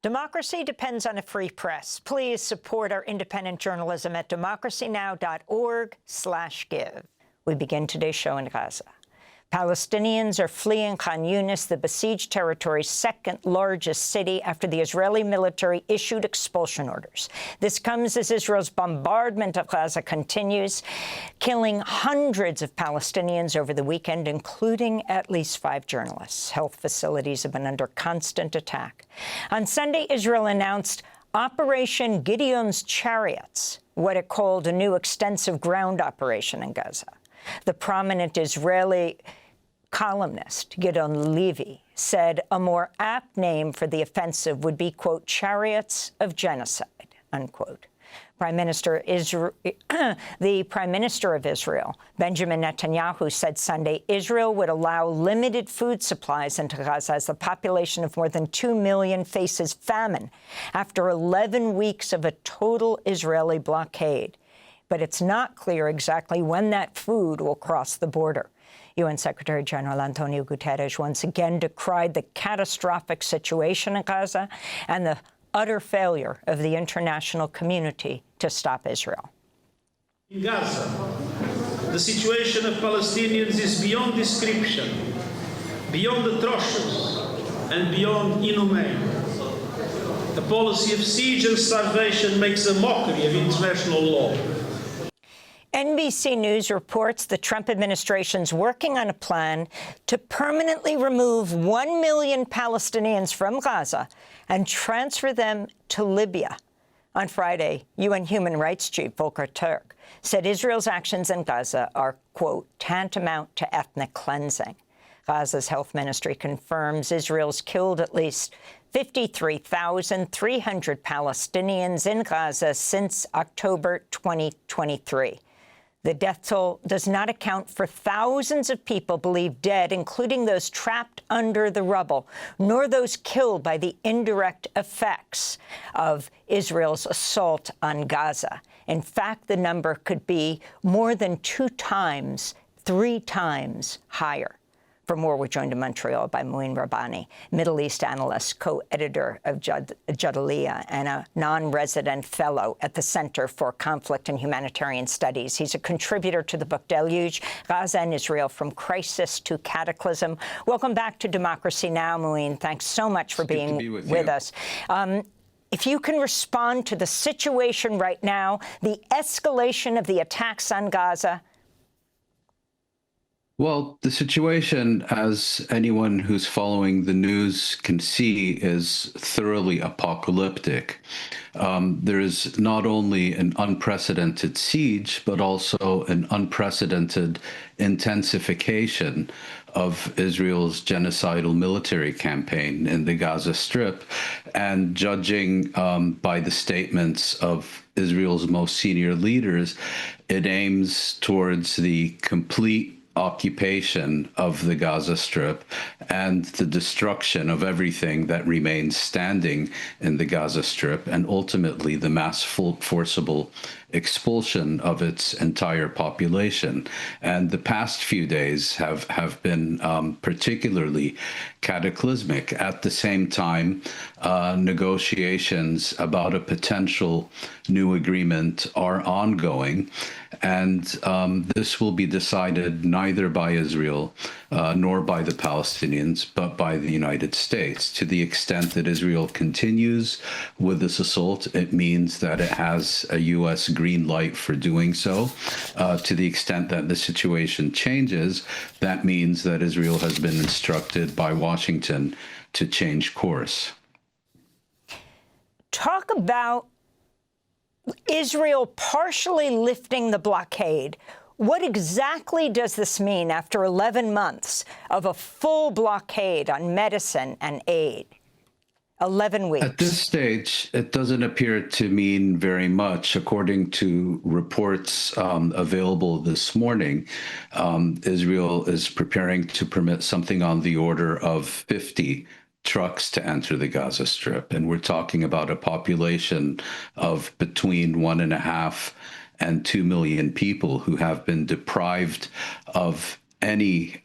Democracy depends on a free press. Please support our independent journalism at democracynow.org/give. We begin today's show in Gaza. Palestinians are fleeing Khan Younis, the besieged territory's second-largest city, after the Israeli military issued expulsion orders. This comes as Israel's bombardment of Gaza continues, killing hundreds of Palestinians over the weekend, including at least 5 journalists. Health facilities have been under constant attack. On Sunday, Israel announced Operation Gideon's Chariots, what it called a new extensive ground operation in Gaza. The prominent Israeli columnist, Gideon said a more apt name for the offensive would be, quote, Chariots of Genocide, unquote. The Prime Minister of Israel, Benjamin Netanyahu, said Sunday Israel would allow limited food supplies into Gaza as the population of more than 2 million faces famine after 11 weeks of a total Israeli blockade. But it's not clear exactly when that food will cross the border. UN Secretary General Antonio Guterres once again decried the catastrophic situation in Gaza and the utter failure of the international community to stop Israel. In Gaza, the situation of Palestinians is beyond description, beyond atrocious, and beyond inhumane. The policy of siege and starvation makes a mockery of international law. NBC News reports the Trump administration's working on a plan to permanently remove 1 million Palestinians from Gaza and transfer them to Libya. On Friday, UN Human Rights Chief Volker Turk said Israel's actions in Gaza are, quote, tantamount to ethnic cleansing. Gaza's health ministry confirms Israel's killed at least 53,300 Palestinians in Gaza since October 2023. The death toll does not account for thousands of people believed dead, including those trapped under the rubble, nor those killed by the indirect effects of Israel's assault on Gaza. In fact, the number could be more than 2 times, 3 times higher. For more, we're joined in Montreal by Mouin Rabbani, Middle East analyst, co-editor of Jadalia, and a non-resident fellow at the Center for Conflict and Humanitarian Studies. He's a contributor to the book Deluge, Gaza and Israel from Crisis to Cataclysm. Welcome back to Democracy Now!, Mouin. Thanks so much for being with us. If you can respond to the situation right now, the escalation of the attacks on Gaza. Well, the situation, as anyone who's following the news can see, is thoroughly apocalyptic. There is not only an unprecedented siege, but also an unprecedented intensification of Israel's genocidal military campaign in the Gaza Strip. And judging by the statements of Israel's most senior leaders, it aims towards the complete occupation of the Gaza Strip and the destruction of everything that remains standing in the Gaza Strip, and ultimately the mass forcible expulsion of its entire population. And the past few days have been particularly cataclysmic. At the same time, negotiations about a potential new agreement are ongoing, and this will be decided neither by Israel nor by the Palestinians, but by the United States. To the extent that Israel continues with this assault, it means that it has a U.S. green light for doing so. To the extent that the situation changes, that means that Israel has been instructed by Washington to change course. Talk about Israel partially lifting the blockade. What exactly does this mean after 11 months of a full blockade on medicine and aid? 11 weeks. At this stage, it doesn't appear to mean very much. According to reports available this morning, Israel is preparing to permit something on the order of 50 trucks to enter the Gaza Strip. And we're talking about a population of between 1.5 and 2 million people who have been deprived of any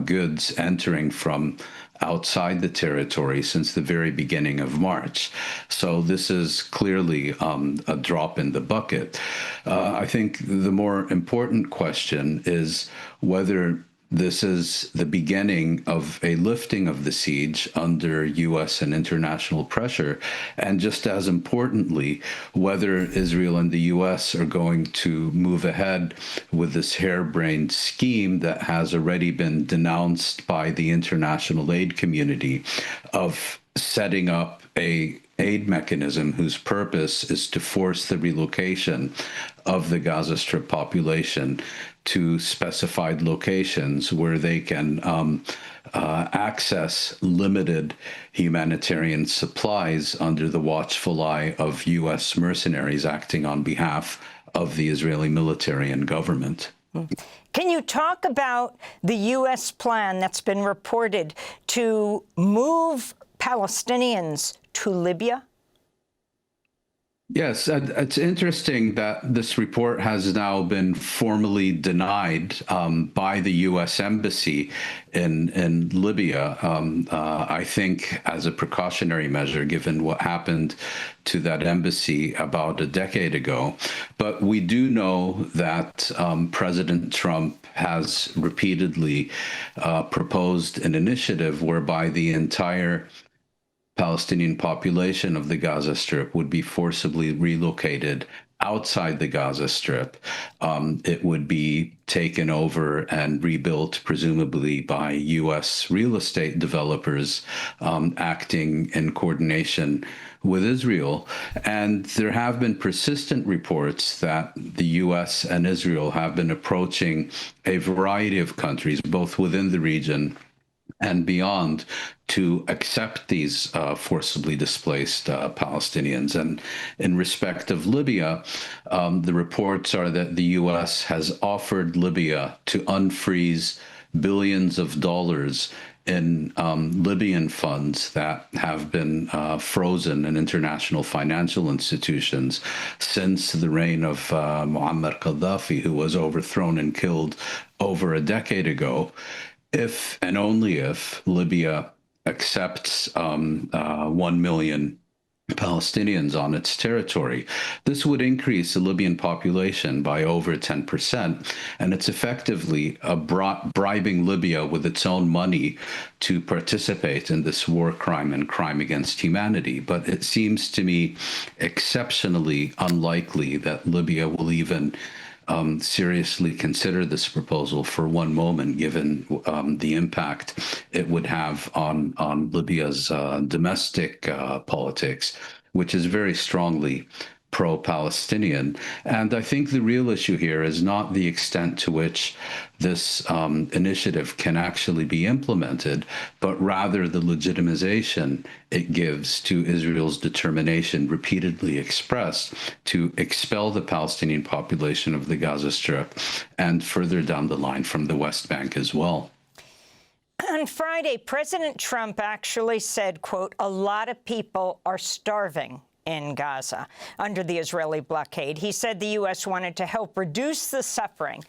goods entering from outside the territory since the very beginning of March. So this is clearly a drop in the bucket. I think the more important question is whether this is the beginning of a lifting of the siege under U.S. and international pressure, and just as importantly, whether Israel and the U.S. are going to move ahead with this harebrained scheme that has already been denounced by the international aid community of setting up a aid mechanism whose purpose is to force the relocation of the Gaza Strip population to specified locations where they can access limited humanitarian supplies under the watchful eye of U.S. mercenaries acting on behalf of the Israeli military and government. Can you talk about the U.S. plan that's been reported to move Palestinians to Libya? Yes, it's interesting that this report has now been formally denied by the U.S. Embassy in Libya, I think as a precautionary measure, given what happened to that embassy about a decade ago. But we do know that President Trump has repeatedly proposed an initiative whereby the entire Palestinian population of the Gaza Strip would be forcibly relocated outside the Gaza Strip. It would be taken over and rebuilt, presumably by U.S. real estate developers acting in coordination with Israel. And there have been persistent reports that the U.S. and Israel have been approaching a variety of countries, both within the region and beyond, to accept these forcibly displaced Palestinians. And in respect of Libya, the reports are that the U.S. has offered Libya to unfreeze billions of dollars in Libyan funds that have been frozen in international financial institutions since the reign of Muammar Gaddafi, who was overthrown and killed over a decade ago. If and only if Libya accepts 1 million Palestinians on its territory, this would increase the Libyan population by over 10%. And it's effectively bribing Libya with its own money to participate in this war crime and crime against humanity. But it seems to me exceptionally unlikely that Libya will even seriously consider this proposal for one moment, given the impact it would have on Libya's domestic politics, which is very strongly pro-Palestinian. And I think the real issue here is not the extent to which this initiative can actually be implemented, but rather the legitimization it gives to Israel's determination, repeatedly expressed, to expel the Palestinian population of the Gaza Strip and further down the line from the West Bank as well. On Friday, President Trump actually said, quote, "A lot of people are starving in Gaza under the Israeli blockade." He said the U.S. wanted to help reduce the suffering.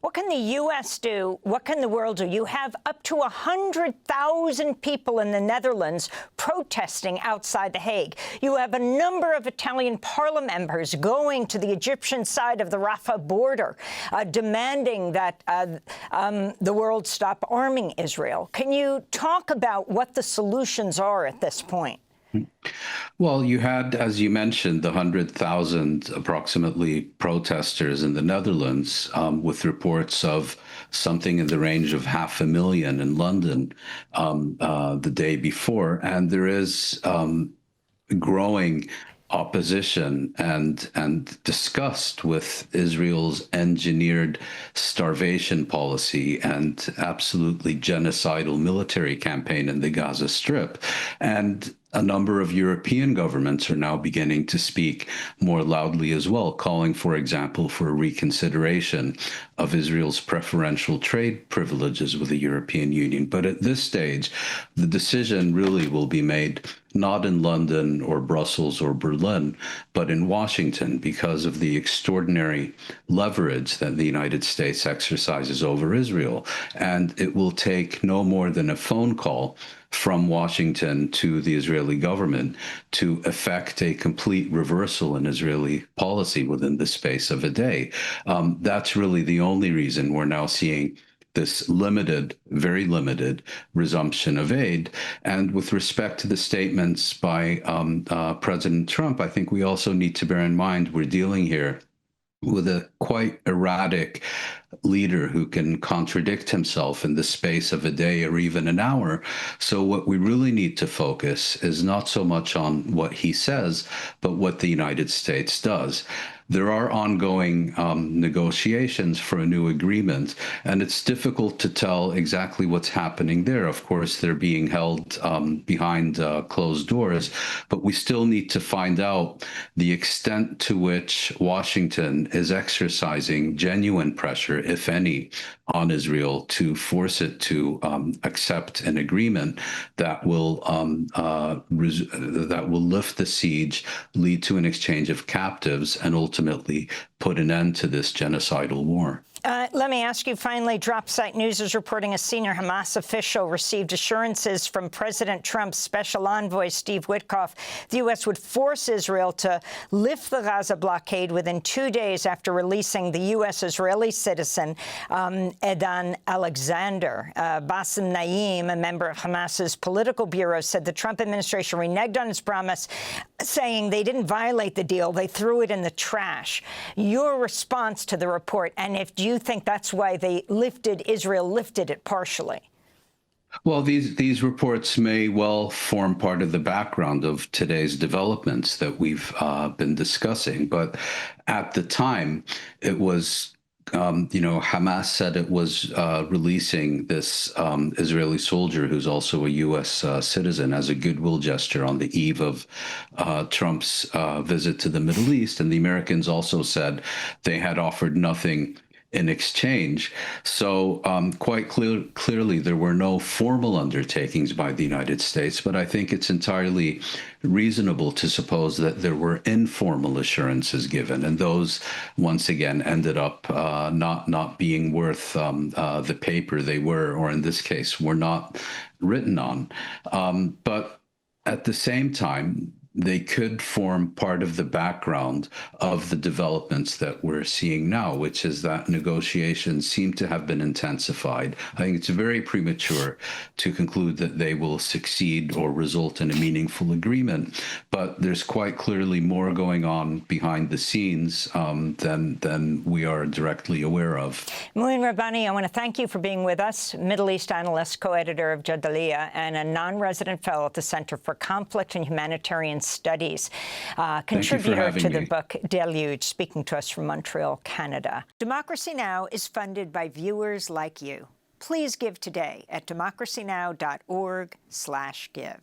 What can the U.S. do? What can the world do? You have up to 100,000 people in the Netherlands protesting outside The Hague. You have a number of Italian parliament members going to the Egyptian side of the Rafah border, demanding that the world stop arming Israel. Can you talk about what the solutions are at this point? Well, you had, as you mentioned, the 100,000 approximately protesters in the Netherlands, with reports of something in the range of 500,000 in London the day before. And there is growing opposition and disgust with Israel's engineered starvation policy and absolutely genocidal military campaign in the Gaza Strip. And a number of European governments are now beginning to speak more loudly as well, calling, for example, for a reconsideration of Israel's preferential trade privileges with the European Union. But at this stage, the decision really will be made not in London or Brussels or Berlin, but in Washington, because of the extraordinary leverage that the United States exercises over Israel. And it will take no more than a phone call from Washington to the Israeli government to effect a complete reversal in Israeli policy within the space of a day. That's really the only reason we're now seeing this limited, very limited resumption of aid. And with respect to the statements by President Trump, I think we also need to bear in mind we're dealing here with a quite erratic leader who can contradict himself in the space of a day or even an hour. So what we really need to focus is not so much on what he says, but what the United States does. There are ongoing negotiations for a new agreement, and it's difficult to tell exactly what's happening there. Of course, they're being held behind closed doors, but we still need to find out the extent to which Washington is exercising genuine pressure, if any, on Israel to force it to accept an agreement that will lift the siege, lead to an exchange of captives, and ultimately put an end to this genocidal war. Let me ask you finally, Drop Site News is reporting a senior Hamas official received assurances from President Trump's special envoy, Steve Witkoff, the U.S. would force Israel to lift the Gaza blockade within 2 days after releasing the U.S.-Israeli citizen Edan Alexander. Bassem Naim, a member of Hamas's political bureau, said the Trump administration reneged on its promise, saying they didn't violate the deal, they threw it in the trash. Your response to the report, and if do you think that's why Israel lifted it partially? Well, these reports may well form part of the background of today's developments that we've been discussing. But at the time, it was, Hamas said it was releasing this Israeli soldier who's also a U.S. citizen as a goodwill gesture on the eve of Trump's visit to the Middle East. And the Americans also said they had offered nothing in exchange. So quite clearly, there were no formal undertakings by the United States, but I think it's entirely reasonable to suppose that there were informal assurances given, and those, once again, ended up not being worth the paper they were, or in this case, were not written on. But at the same time, they could form part of the background of the developments that we're seeing now, which is that negotiations seem to have been intensified. I think it's very premature to conclude that they will succeed or result in a meaningful agreement, but there's quite clearly more going on behind the scenes than we are directly aware of. Mouin Rabbani, I want to thank you for being with us, Middle East analyst, co-editor of Jadalia, and a non-resident fellow at the Center for Conflict and Humanitarian Studies, contributor to the book Deluge, speaking to us from Montreal, Canada. Democracy Now! Is funded by viewers like you. Please give today at democracynow.org/give.